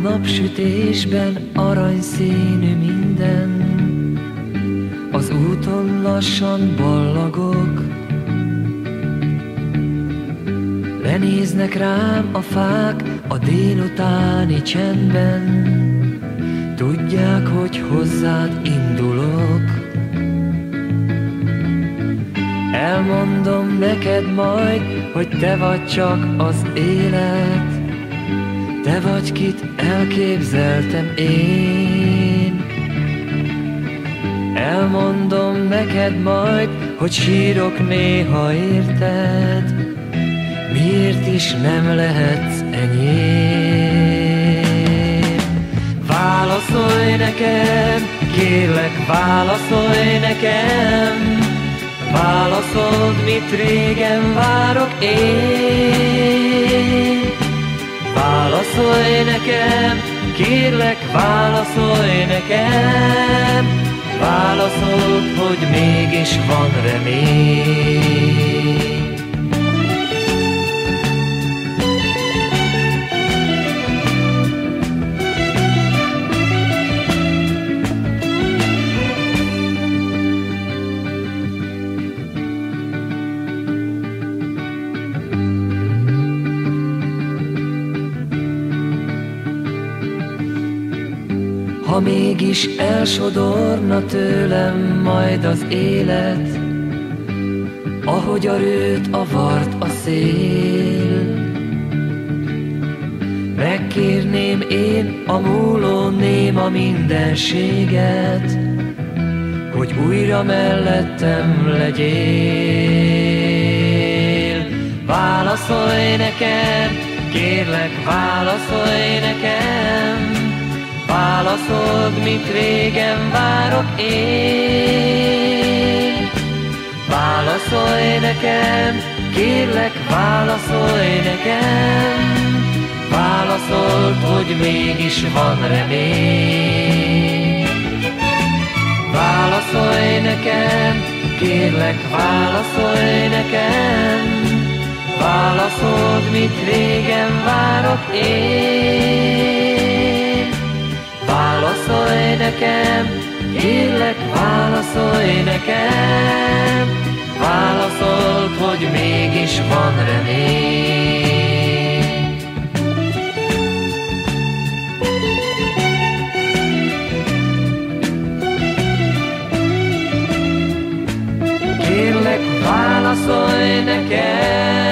napsütésben aranyszínű minden, az úton lassan ballagok. Lenéznek rám a fák a délutáni csendben, tudják, hogy hozzád indulok. Elmondom neked majd, hogy te vagy csak az élet, te vagy, kit elképzeltem én. Elmondom neked majd, hogy sírok néha érted, miért is nem lehetsz enyém. Válaszolj nekem, kérlek, válaszolj nekem, válaszold, mit régen várok én. Válaszolj nekem, kérlek, válaszolj nekem, válaszold, hogy mégis van remény. Ha mégis elsodorna tőlem majd az élet, ahogy a rőt avart a szél, megkérném én a múló néma mindenséget, hogy újra mellettem legyél. Válaszolj nekem, kérlek, válaszolj nekem, válaszold, mit régen várok én. Válaszolj nekem, kérlek, válaszolj nekem, válaszold, hogy mégis van remény. Válaszolj nekem, kérlek, válaszolj nekem, válaszold, mit régen várok én. Válaszolj nekem, kérlek, válaszolj nekem, válaszold, hogy mégis van remény. Kérlek, válaszolj nekem,